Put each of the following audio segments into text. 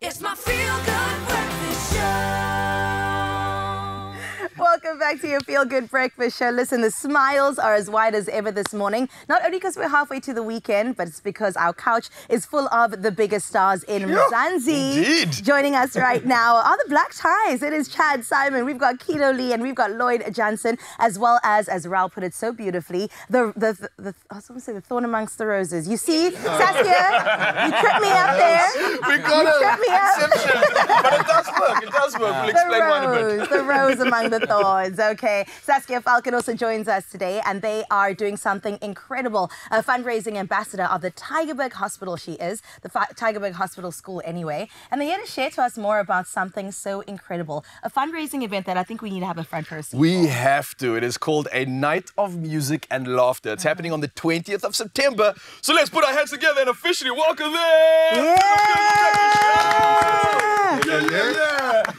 It's my feel-good breakfast show. Welcome back to your Feel Good Breakfast Show. Listen, the smiles are as wide as ever this morning. Not only because we're halfway to the weekend, but it's because our couch is full of the biggest stars in Mzansi. Indeed. Joining us right now are the Black Ties. It is Chad Simon, we've got Kino Lee, and we've got Lloyd Jansen, as well as Raul put it so beautifully, I was going to say the thorn amongst the roses. You see, Saskia, you tripped me up there. We got You tripped me up. But it does work. It does work. We'll explain why in a bit. The rose among the thorns. Okay. Saskia Falken also joins us today, and they are doing something incredible. A fundraising ambassador of the Tygerberg Hospital, she is. The Tygerberg Hospital School, anyway. And they're here to share to us more about something so incredible. A fundraising event that I think we need to have a front person. We have to. It is called A Night of Music and Laughter. It's happening on the 20th of September. So let's put our hands together and officially welcome them.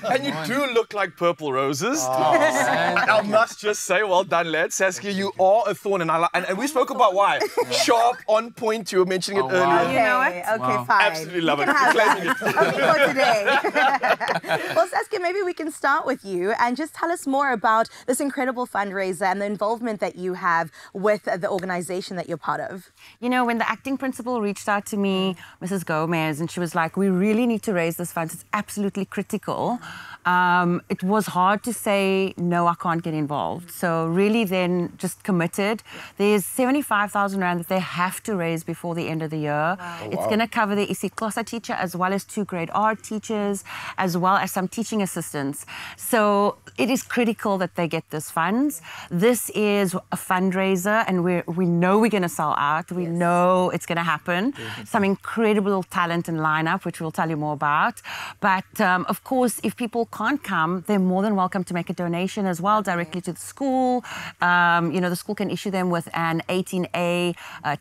And you do look like purple roses. And I must just say, well done, lads. Saskia, you are a thorn. And we spoke about why. Sharp, on point. You were mentioning it earlier. Okay, You know it? okay, fine. Absolutely love it. Have Claiming that. Only for today. Well, Saskia, maybe we can start with you and just tell us more about this incredible fundraiser and the involvement that you have with the organization that you're part of. You know, when the acting principal reached out to me, Mrs. Gomez, and she was like, we really need to raise this fund. It's absolutely critical. It was hard to say, no, I can't get involved. So really then just committed. There's 75,000 Rand that they have to raise before the end of the year. Wow. It's going to cover the isiXhosa teacher as well as 2 grade R teachers, as well as some teaching assistants. So it is critical that they get this funds. This is a fundraiser, and we know we're going to sell out. We know it's going to happen. Some incredible talent and lineup, which we'll tell you more about. But of course, if people can't come, they're more than welcome to make a donation as well directly to the school. You know, the school can issue them with an 18A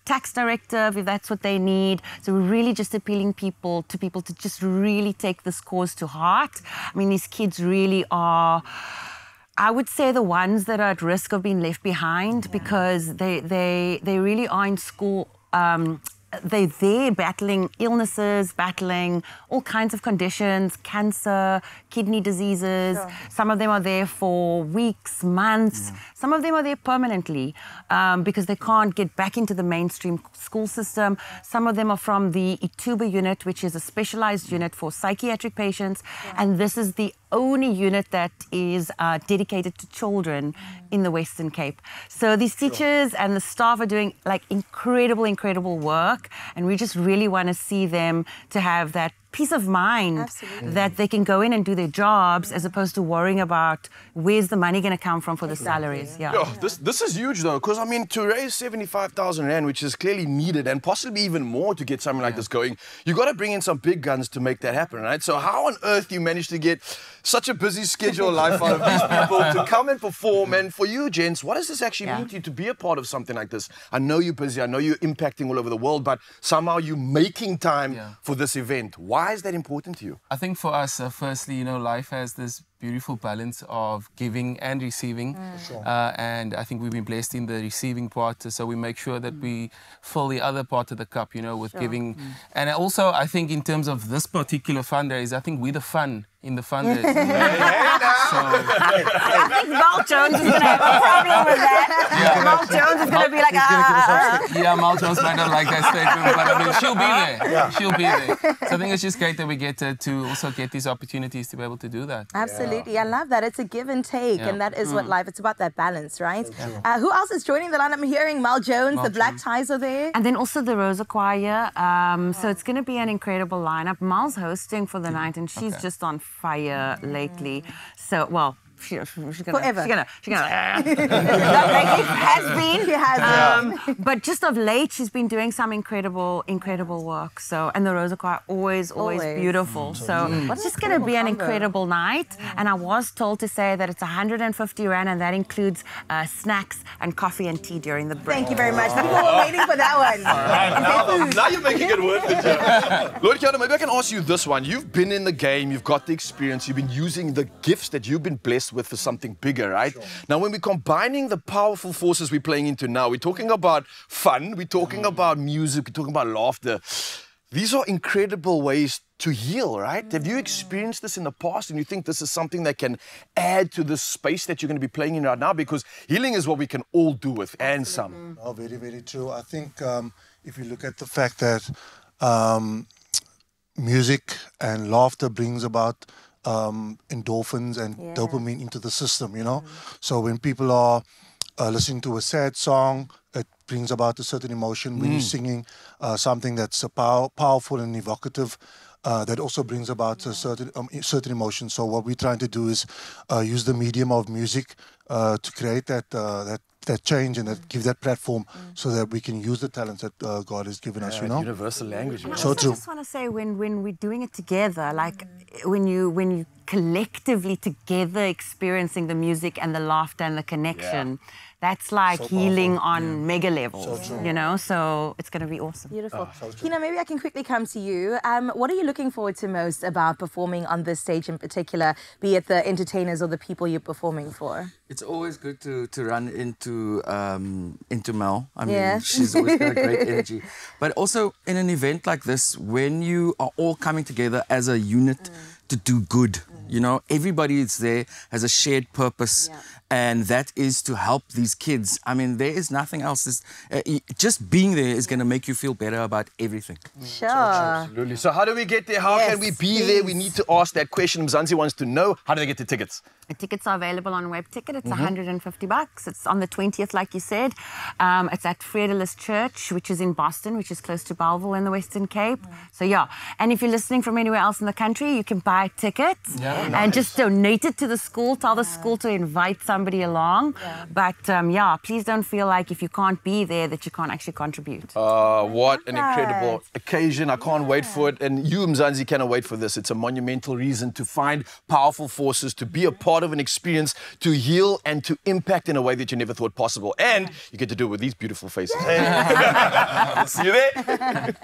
tax directive if that's what they need. So we're really just appealing to people to just really take this cause to heart. I mean, these kids really are, I would say, the ones that are at risk of being left behind because they really are in school. They're there battling illnesses, battling all kinds of conditions, cancer, kidney diseases. Sure. Some of them are there for weeks, months. Some of them are there permanently because they can't get back into the mainstream school system. Some of them are from the Ituba unit, which is a specialized unit for psychiatric patients. And this is the only unit that is dedicated to children in the Western Cape. So these teachers and the staff are doing like incredible work. And we just really want to see them to have that peace of mind that they can go in and do their jobs as opposed to worrying about where's the money going to come from for the salaries. This is huge though, because I mean, to raise 75,000 Rand, which is clearly needed and possibly even more to get something like this going, you got to bring in some big guns to make that happen, right? So how on earth you manage to get such a busy schedule life out of these people to come and perform? And for you, gents, what does this actually mean to you to be a part of something like this? I know you're busy, I know you're impacting all over the world, but somehow you're making time for this event. Why is that important to you? I think for us, firstly, you know, life has this beautiful balance of giving and receiving. And I think we've been blessed in the receiving part, so we make sure that we fill the other part of the cup, you know, with giving. And also, I think in terms of this particular fundraiser, I think we're the fun in the fundraiser. I think Mal Jones is going to have a problem with that. Mal Jones is going to be like, Yeah, Mal Jones might not like that statement, but I mean, she'll be there. She'll be there. So I think it's just great that we get to also get these opportunities to be able to do that. Absolutely. I love that. It's a give and take, and that is what life, it's about that balance, right? Who else is joining the line? I'm hearing Mal Jones, the Black Ties are there. And then also the Rosa Choir. So it's going to be an incredible lineup. Mal's hosting for the night, and she's just on fire lately. So, well, she's gonna but just of late she's been doing some incredible work. So, and the Rosa Choir always beautiful. So it's just gonna be an incredible night. And I was told to say that it's 150 Rand, and that includes snacks and coffee and tea during the break. Thank you very much. People were waiting for that one. Now you're making it worth it. Lloyd, maybe I can ask you this one. You've been in the game, you've got the experience, you've been using the gifts that you've been blessed with for something bigger, right? Sure. Now, when we're combining the powerful forces we're playing into now, we're talking about fun, we're talking about music, we're talking about laughter. these are incredible ways to heal, right? Have you experienced this in the past and you think this is something that can add to the space that you're going to be playing in right now? Because healing is what we can all do with, and some. Oh, very, very true. I think if you look at the fact that music and laughter brings about endorphins and dopamine into the system, you know? So when people are listening to a sad song, it brings about a certain emotion. When you're singing something that's powerful and evocative, that also brings about a certain emotion. So what we're trying to do is use the medium of music to create that change and that give that platform so that we can use the talents that God has given us, you know? Universal language. And I So also true. just want to say when we're doing it together, like when you collectively together experiencing the music and the laughter and the connection, that's like So healing powerful. on mega levels, true. you know? So it's going to be awesome. Beautiful. Kina, maybe I can quickly come to you. What are you looking forward to most about performing on this stage in particular, be it the entertainers or the people you're performing for? It's always good to run into Mel. I mean, Yeah. she's always got a great energy. But also in an event like this, when you are all coming together as a unit to do good, you know, everybody is there, has a shared purpose, and that is to help these kids. I mean, there is nothing else. Just being there is going to make you feel better about everything. Sure. Absolutely. So how do we get there? How can we be there? We need to ask that question. Mzansi wants to know, how do they get the tickets? The tickets are available on Web Ticket. It's $150. It's on the 20th, like you said. It's at Fredeless Church, which is in Boston, which is close to Belleville in the Western Cape. So, yeah. And if you're listening from anywhere else in the country, you can buy tickets and just donate it to the school. Tell the school to invite somebody along. But, yeah, please don't feel like if you can't be there that you can't actually contribute. What an incredible occasion. I can't wait for it. And you, Mzansi, cannot wait for this. It's a monumental reason to find powerful forces, to be a part of an experience, to heal and to impact in a way that you never thought possible. And you get to do it with these beautiful faces. See you there.